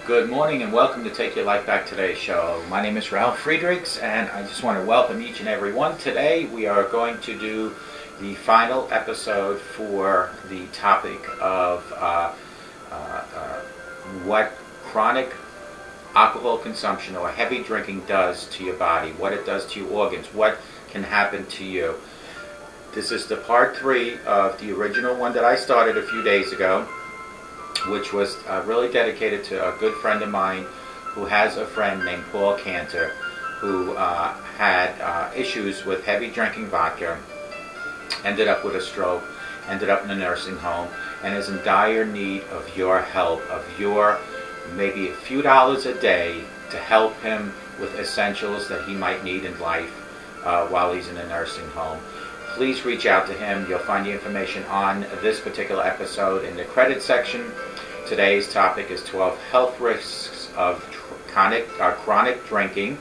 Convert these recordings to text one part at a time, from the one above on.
Good morning and welcome to Take Your Life Back Today show. My name is Ralf Friedrichs and I just want to welcome each and every one. Today we are going to do the final episode for the topic of what chronic alcohol consumption or heavy drinking does to your body, what it does to your organs, what can happen to you. This is the part 3 of the original one that I started a few days ago, which was really dedicated to a good friend of mine who has a friend named Paul Cantor who had issues with heavy drinking vodka, ended up with a stroke, ended up in a nursing home, and is in dire need of your help, of your maybe a few dollars a day to help him with essentials that he might need in life while he's in a nursing home. Please reach out to him. You'll find the information on this particular episode in the credits section. Today's topic is 12 health risks of chronic drinking.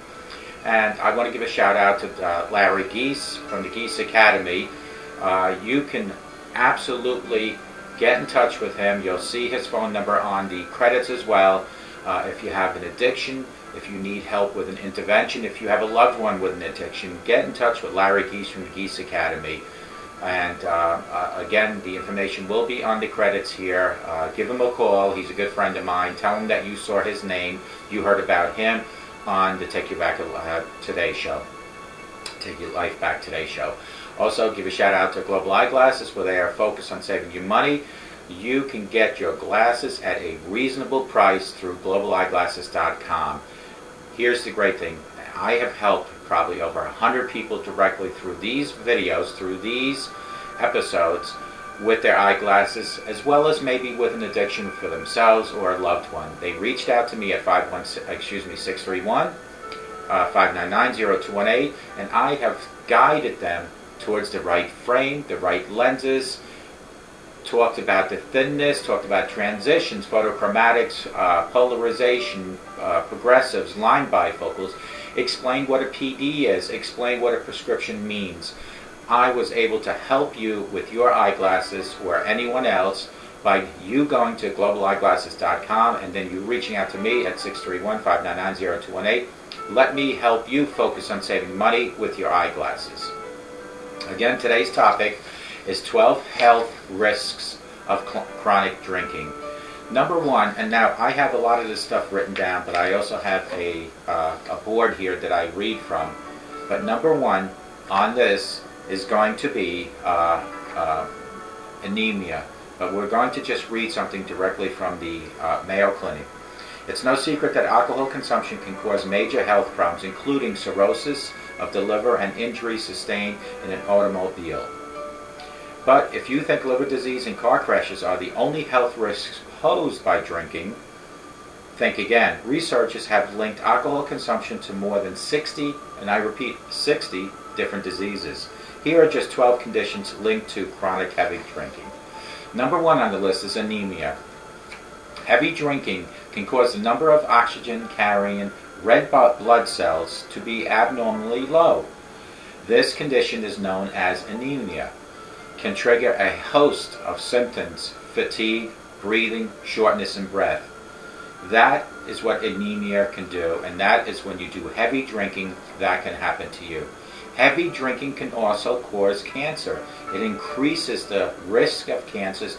And I want to give a shout out to Larry Geese from the Geese Academy. You can absolutely get in touch with him. You'll see his phone number on the credits as well. If you have an addiction, if you need help with an intervention, if you have a loved one with an addiction, get in touch with Larry Geese from the Geese Academy. And again, the information will be on the credits here. Give him a call. He's a good friend of mine. Tell him that you saw his name. You heard about him on the Take Your Back Today show. Take Your Life Back Today show. Also, give a shout out to Global Eyeglasses, where they are focused on saving you money. You can get your glasses at a reasonable price through globaleyeglasses.com. Here's the great thing. I have helped probably over 100 people directly through these videos, through these episodes, with their eyeglasses, as well as maybe with an addiction for themselves or a loved one. They reached out to me at 631-599-0218, and I have guided them towards the right frame, the right lenses, talked about the thinness, talked about transitions, photochromatics, polarization, progressives, line bifocals, explained what a PD is, explained what a prescription means. I was able to help you with your eyeglasses or anyone else by you going to globaleyeglasses.com and then you reaching out to me at 631-599-0218. Let me help you focus on saving money with your eyeglasses. Again, today's topic is 12 health risks of chronic drinking. Number 1, and now I have a lot of this stuff written down, but I also have a board here that I read from. But number 1 on this is going to be anemia. But we're going to just read something directly from the Mayo Clinic. It's no secret that alcohol consumption can cause major health problems, including cirrhosis of the liver and injuries sustained in an automobile. But if you think liver disease and car crashes are the only health risks posed by drinking, think again. Researchers have linked alcohol consumption to more than 60, and I repeat, 60 different diseases. Here are just 12 conditions linked to chronic heavy drinking. Number 1 on the list is anemia. Heavy drinking can cause the number of oxygen-carrying red blood cells to be abnormally low. This condition is known as anemia. Can trigger a host of symptoms: fatigue, breathing, shortness in breath. That is what anemia can do, and that is when you do heavy drinking, that can happen to you. Heavy drinking can also cause cancer. It increases the risk of cancers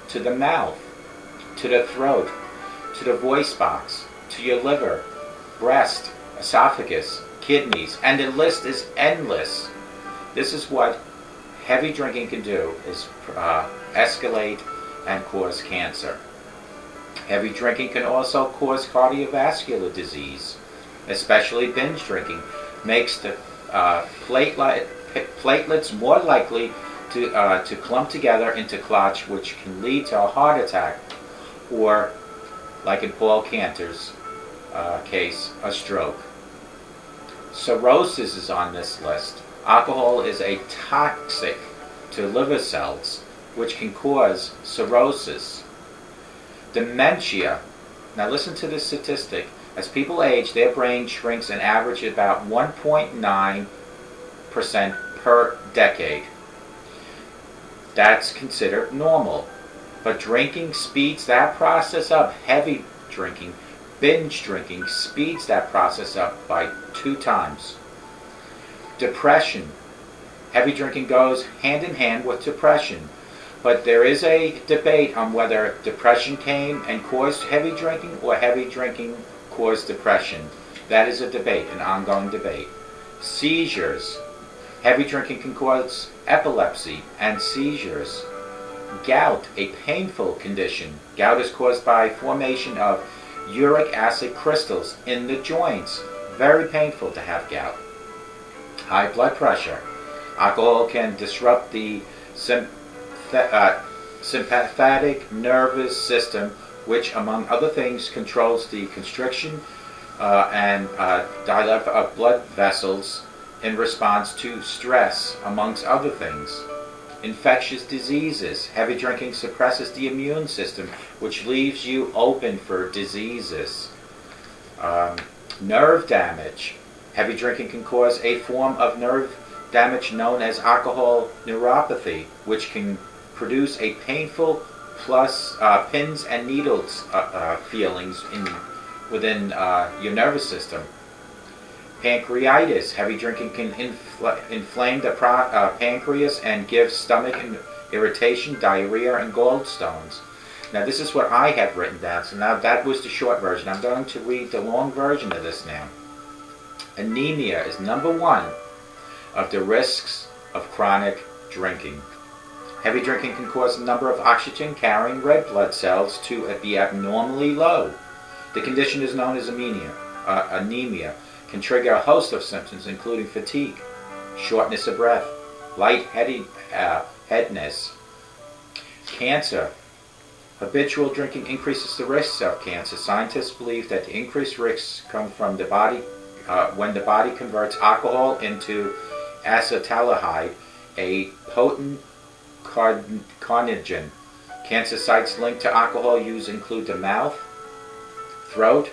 to the mouth, to the throat, to the voice box, to your liver, breast, esophagus, kidneys, and the list is endless. This is what heavy drinking can do, is escalate and cause cancer. Heavy drinking can also cause cardiovascular disease, especially binge drinking. Makes the platelets more likely to clump together into clots, which can lead to a heart attack, or, like in Paul Cantor's case, a stroke. Cirrhosis is on this list. Alcohol is a toxic to liver cells, which can cause cirrhosis. Dementia. Now listen to this statistic. As people age, their brain shrinks an average of about 1.9% per decade. That's considered normal. But drinking speeds that process up. Heavy drinking Binge drinking speeds that process up by 2 times. Depression. Heavy drinking goes hand in hand with depression, but there is a debate on whether depression came and caused heavy drinking or heavy drinking caused depression. That is a debate, an ongoing debate. Seizures. Heavy drinking can cause epilepsy and seizures. Gout, a painful condition. Gout is caused by formation of uric acid crystals in the joints. Very painful to have gout. High blood pressure. Alcohol can disrupt the sympathetic nervous system, which, among other things, controls the constriction and dilate of blood vessels in response to stress, amongst other things. Infectious diseases. Heavy drinking suppresses the immune system, which leaves you open for diseases. Nerve damage. Heavy drinking can cause a form of nerve damage known as alcohol neuropathy, which can produce a painful plus pins and needles feelings within your nervous system. Pancreatitis. Heavy drinking can inflame the pancreas and give stomach irritation, diarrhea, and gallstones. Now this is what I have written down, so now that was the short version. I'm going to read the long version of this now. Anemia is number 1 of the risks of chronic drinking. Heavy drinking can cause the number of oxygen-carrying red blood cells to be abnormally low. The condition is known as anemia. Anemia can trigger a host of symptoms, including fatigue, shortness of breath, lightheadedness. Cancer. Habitual drinking increases the risks of cancer. Scientists believe that the increased risks come from the body when the body converts alcohol into acetaldehyde, a potent carcinogen. Cancer sites linked to alcohol use include the mouth, throat,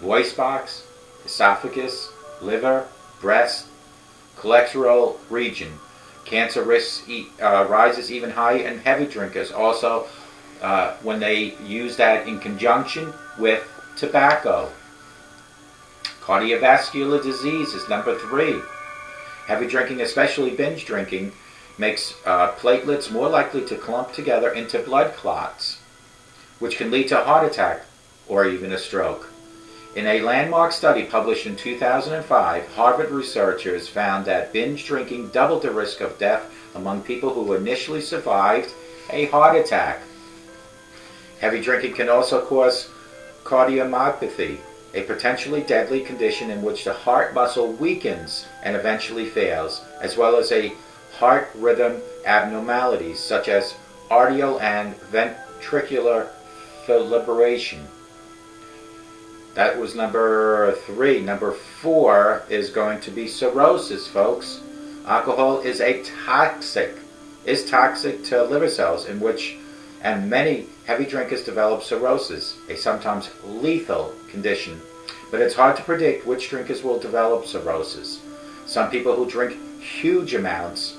voice box, esophagus, liver, breast, colorectal region. Cancer risk rises even higher in heavy drinkers, also when they use that in conjunction with tobacco. Cardiovascular disease is number 3. Heavy drinking, especially binge drinking, makes platelets more likely to clump together into blood clots, which can lead to a heart attack or even a stroke. In a landmark study published in 2005, Harvard researchers found that binge drinking doubled the risk of death among people who initially survived a heart attack. Heavy drinking can also cause cardiomyopathy, a potentially deadly condition in which the heart muscle weakens and eventually fails, as well as a heart rhythm abnormalities such as atrial and ventricular fibrillation. That was number 3. Number 4 is going to be cirrhosis, folks. Alcohol is toxic to liver cells, and many heavy drinkers develop cirrhosis, a sometimes lethal condition. But it's hard to predict which drinkers will develop cirrhosis. Some people who drink huge amounts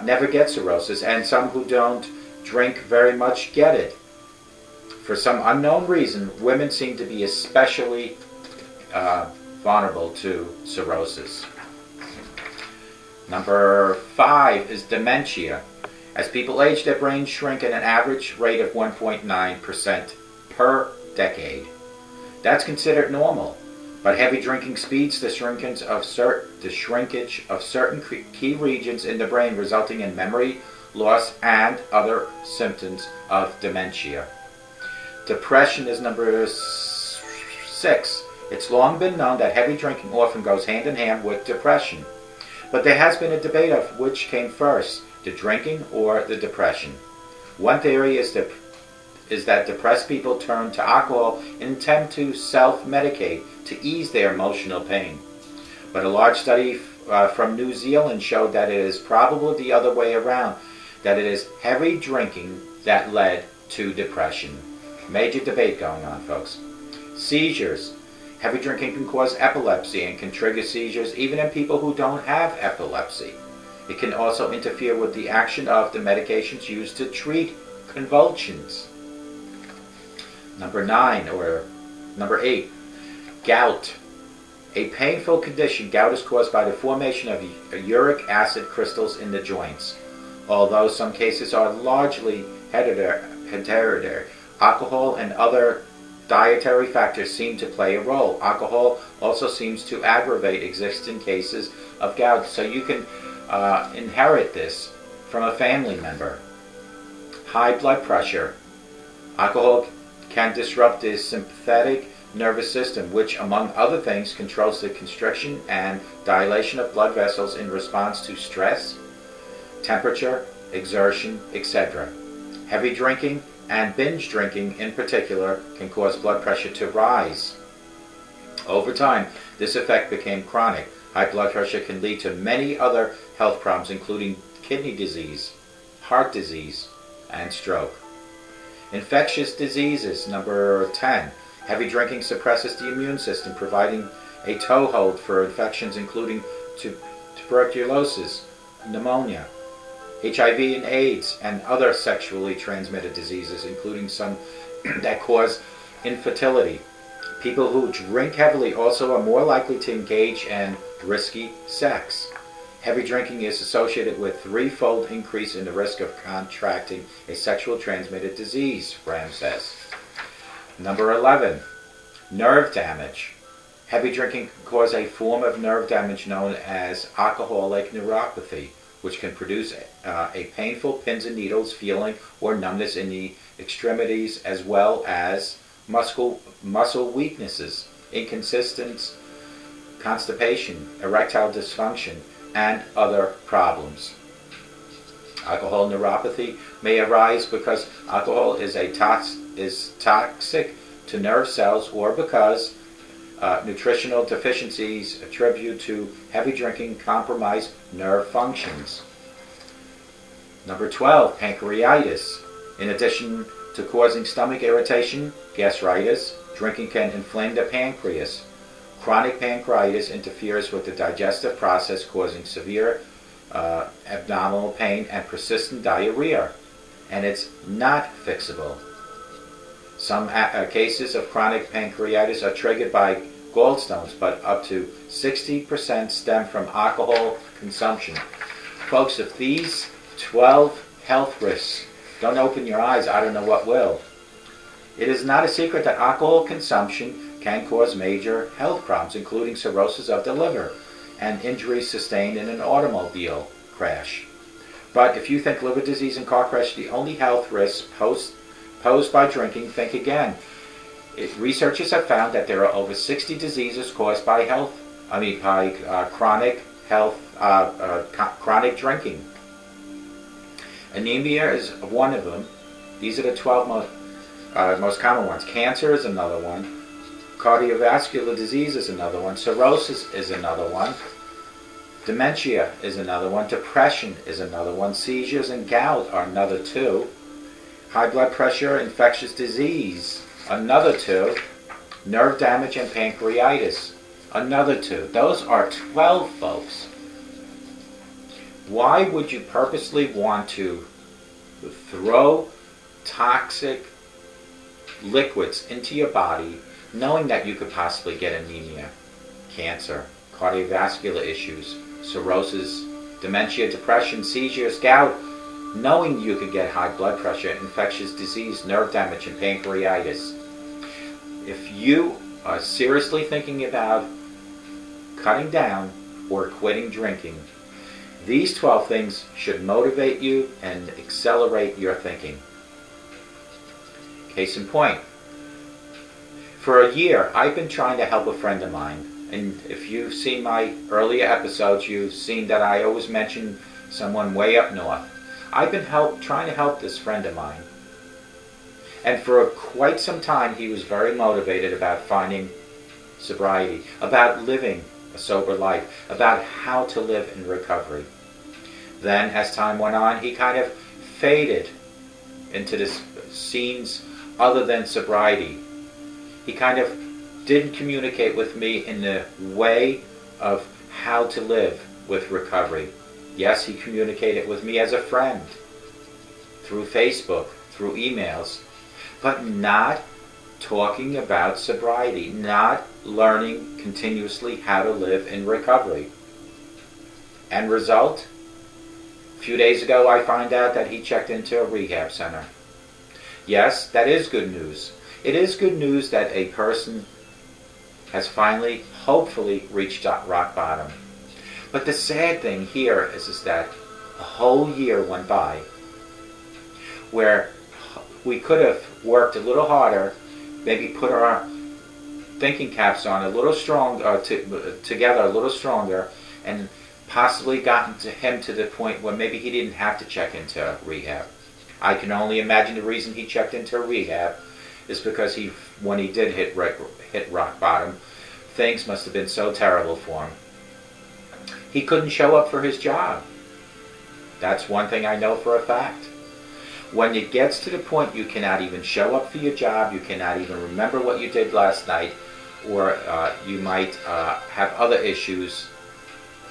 never get cirrhosis, and some who don't drink very much get it. For some unknown reason, women seem to be especially vulnerable to cirrhosis. Number 5 is dementia. As people age, their brains shrink at an average rate of 1.9% per decade. That's considered normal, but heavy drinking speeds the shrinkage of certain key regions in the brain, resulting in memory loss and other symptoms of dementia. Depression is number 6. It's long been known that heavy drinking often goes hand in hand with depression, but there has been a debate of which came first, the drinking or the depression. One theory is that depressed people turn to alcohol and attempt to self-medicate to ease their emotional pain. But a large study from New Zealand showed that it is probably the other way around, that it is heavy drinking that led to depression. Major debate going on, folks. Seizures. Heavy drinking can cause epilepsy and can trigger seizures even in people who don't have epilepsy. It can also interfere with the action of the medications used to treat convulsions. Number 9, or Number 8, gout. A painful condition. Gout is caused by the formation of uric acid crystals in the joints. Although some cases are largely hereditary, alcohol and other dietary factors seem to play a role. Alcohol also seems to aggravate existing cases of gout, so you can inherit this from a family member. High blood pressure. Alcohol can disrupt the sympathetic nervous system, which, among other things, controls the constriction and dilation of blood vessels in response to stress, temperature, exertion, etc. Heavy drinking and binge drinking in particular can cause blood pressure to rise. Over time, this effect became chronic. High blood pressure can lead to many other health problems, including kidney disease, heart disease, and stroke. Infectious diseases. Number 10. Heavy drinking suppresses the immune system, providing a toehold for infections including tuberculosis, pneumonia, HIV and AIDS, and other sexually transmitted diseases, including some that cause infertility. People who drink heavily also are more likely to engage in risky sex. Heavy drinking is associated with threefold increase in the risk of contracting a sexually transmitted disease, Ram says. Number 11, nerve damage. Heavy drinking can cause a form of nerve damage known as alcoholic neuropathy, which can produce a painful pins and needles feeling or numbness in the extremities, as well as muscle weaknesses, inconsistence, constipation, erectile dysfunction, and other problems. Alcohol neuropathy may arise because alcohol is toxic to nerve cells, or because nutritional deficiencies attributed to heavy drinking compromise nerve functions. Number 12, pancreatitis. In addition to causing stomach irritation, gastritis, drinking can inflame the pancreas. Chronic pancreatitis interferes with the digestive process, causing severe abdominal pain and persistent diarrhea, and it's not fixable. Some cases of chronic pancreatitis are triggered by gallstones, but up to 60% stem from alcohol consumption. Folks, if these 12 health risks don't open your eyes, I don't know what will. It is not a secret that alcohol consumption can cause major health problems, including cirrhosis of the liver and injuries sustained in an automobile crash. But if you think liver disease and car crash are the only health risks posed by drinking, think again. Researchers have found that there are over 60 diseases caused by chronic drinking. Anemia is one of them. These are the 12 most common ones. Cancer is another one. Cardiovascular disease is another one. Cirrhosis is another one. Dementia is another one. Depression is another one. Seizures and gout are another 2. High blood pressure, infectious disease, another 2. Nerve damage and pancreatitis, another 2. Those are 12, folks. Why would you purposely want to throw toxic liquids into your body, knowing that you could possibly get anemia, cancer, cardiovascular issues, cirrhosis, dementia, depression, seizures, gout, knowing you could get high blood pressure, infectious disease, nerve damage, and pancreatitis? If you are seriously thinking about cutting down or quitting drinking, these 12 things should motivate you and accelerate your thinking. Case in point, for a year, I've been trying to help a friend of mine. And if you've seen my earlier episodes, you've seen that I always mention someone way up north. I've been trying to help this friend of mine. And for quite some time, he was very motivated about finding sobriety, about living a sober life, about how to live in recovery. Then, as time went on, he kind of faded into this scenes other than sobriety. He kind of didn't communicate with me in the way of how to live with recovery. Yes, he communicated with me as a friend, through Facebook, through emails, but not talking about sobriety, not learning continuously how to live in recovery. End result? A few days ago I find out that he checked into a rehab center. Yes, that is good news. It is good news that a person has finally, hopefully, reached rock bottom. But the sad thing here is that a whole year went by where we could have worked a little harder, maybe put our thinking caps on a little stronger, together a little stronger, and possibly gotten to him to the point where maybe he didn't have to check into rehab. I can only imagine the reason he checked into rehab is because when he did hit rock bottom, things must have been so terrible for him. He couldn't show up for his job. That's one thing I know for a fact. When it gets to the point you cannot even show up for your job, you cannot even remember what you did last night, or you might have other issues,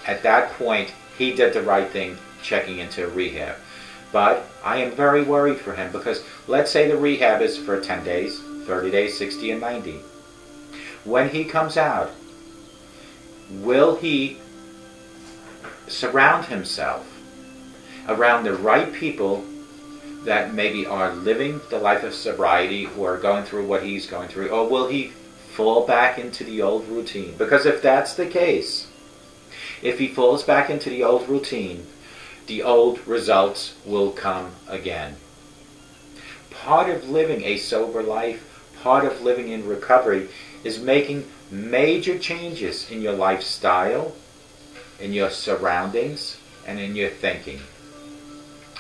at that point he did the right thing checking into rehab. But I am very worried for him, because let's say the rehab is for 10 days, 30 days, 60 and 90. When he comes out, will he surround himself around the right people that maybe are living the life of sobriety or going through what he's going through, or will he fall back into the old routine? Because if that's the case, if he falls back into the old routine, the old results will come again. Part of living a sober life, part of living in recovery, is making major changes in your lifestyle, in your surroundings, and in your thinking.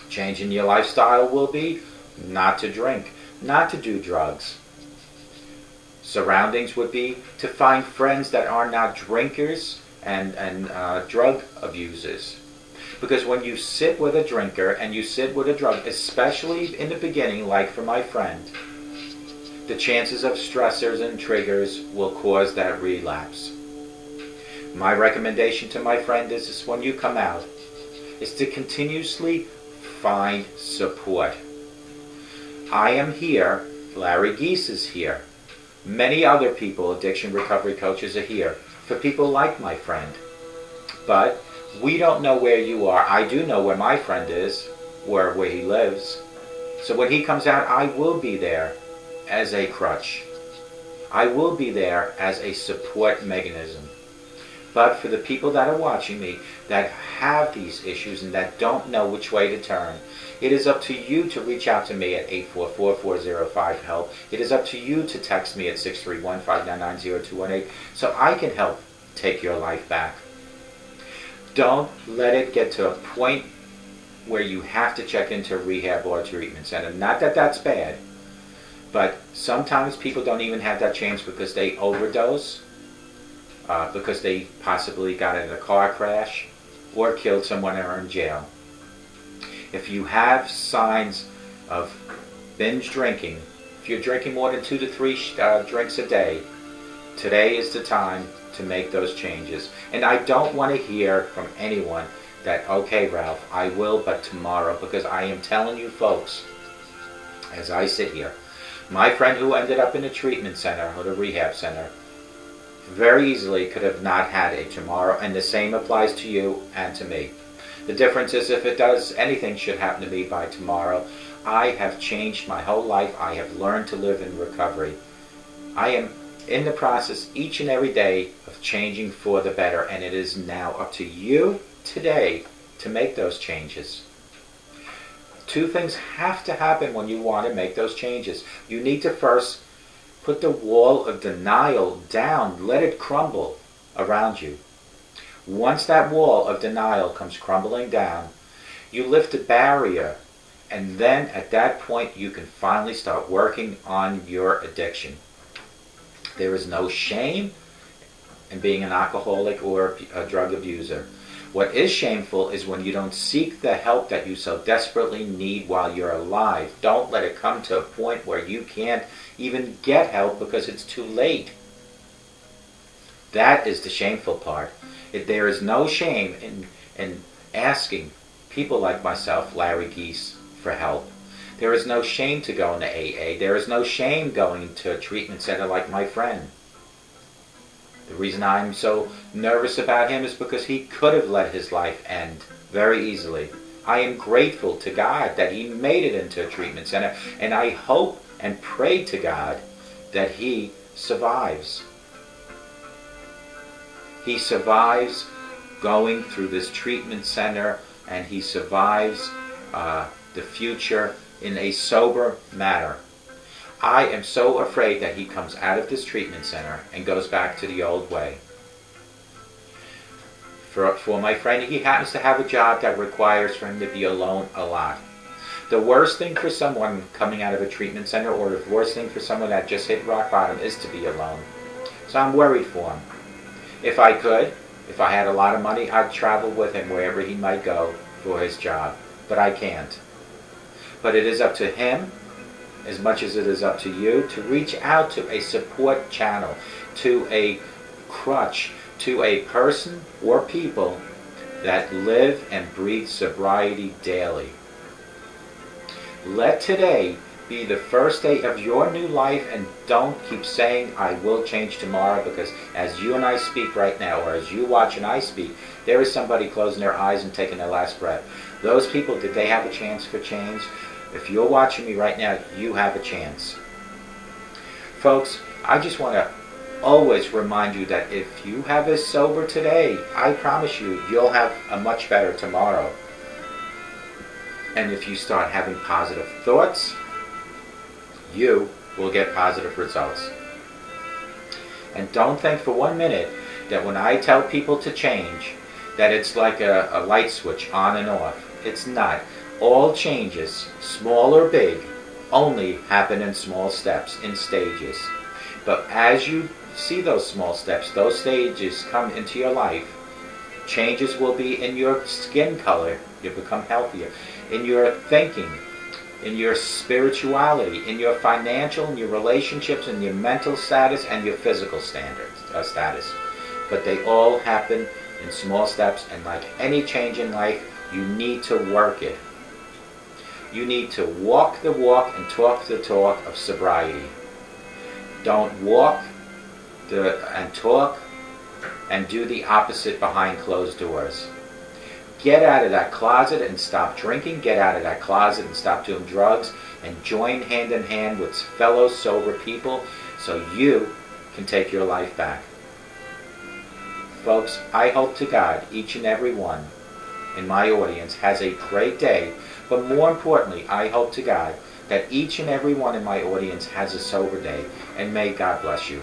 Change in your lifestyle will be not to drink, not to do drugs. Surroundings would be to find friends that are not drinkers and drug abusers. Because when you sit with a drinker and you sit with a drug, especially in the beginning, like for my friend, the chances of stressors and triggers will cause that relapse. My recommendation to my friend is when you come out, is to continuously find support. I am here, Larry Geese is here, many other people, addiction recovery coaches, are here for people like my friend. But we don't know where you are. I do know where my friend is, where he lives. So when he comes out, I will be there as a crutch. I will be there as a support mechanism. But for the people that are watching me, that have these issues and that don't know which way to turn, it is up to you to reach out to me at 844-405-HELP. It is up to you to text me at 631-599-0218 so I can help take your life back. Don't let it get to a point where you have to check into rehab or treatment center. Not that that's bad, but sometimes people don't even have that chance because they overdose, because they possibly got in a car crash or killed someone and are in jail. If you have signs of binge drinking, if you're drinking more than 2 to 3 drinks a day, today is the time to make those changes. And I don't want to hear from anyone that, okay, Ralph, I will, but tomorrow, because I am telling you folks, as I sit here, my friend who ended up in a treatment center or a rehab center very easily could have not had a tomorrow, and the same applies to you and to me. The difference is, if it does, anything should happen to me by tomorrow, I have changed my whole life. I have learned to live in recovery. I am in the process each and every day of changing for the better, and it is now up to you today to make those changes. 2 things have to happen when you want to make those changes. You need to first put the wall of denial down, let it crumble around you. Once that wall of denial comes crumbling down, you lift a barrier, and then at that point you can finally start working on your addiction. There is no shame in being an alcoholic or a drug abuser. What is shameful is when you don't seek the help that you so desperately need while you're alive. Don't let it come to a point where you can't even get help because it's too late. That is the shameful part. There is no shame in asking people like myself, Larry Geese, for help. There is no shame to going to AA. There is no shame going to a treatment center like my friend. The reason I'm so nervous about him is because he could have let his life end very easily. I am grateful to God that he made it into a treatment center, and I hope and pray to God that he survives. He survives going through this treatment center, and he survives the future in a sober manner. I am so afraid that he comes out of this treatment center and goes back to the old way. For my friend, he happens to have a job that requires for him to be alone a lot. The worst thing for someone coming out of a treatment center, or the worst thing for someone that just hit rock bottom, is to be alone. So I'm worried for him. If I could, if I had a lot of money, I'd travel with him wherever he might go for his job. But I can't. But it is up to him, as much as it is up to you, to reach out to a support channel, to a crutch, to a person or people that live and breathe sobriety daily. Let today be the first day of your new life, and don't keep saying, I will change tomorrow, because as you and I speak right now, or as you watch and I speak, there is somebody closing their eyes and taking their last breath. Those people, did they have a chance for change? If you're watching me right now, you have a chance. Folks, I just want to always remind you that if you have a sober today, I promise you, you'll have a much better tomorrow. And if you start having positive thoughts, you will get positive results. And don't think for 1 minute that when I tell people to change, that it's like a light switch on and off. It's not. All changes, small or big, only happen in small steps, in stages. But as you see those small steps, those stages come into your life, changes will be in your skin color, you become healthier, in your thinking, in your spirituality, in your financial, in your relationships, in your mental status, and your physical status. But they all happen in small steps, and like any change in life, you need to work it. You need to walk the walk and talk the talk of sobriety. Don't walk and talk and do the opposite behind closed doors. Get out of that closet and stop drinking. Get out of that closet and stop doing drugs, and join hand in hand with fellow sober people so you can take your life back. Folks, I hope to God each and every one in my audience has a great day, but more importantly, I hope to God that each and every one in my audience has a sober day, and may God bless you.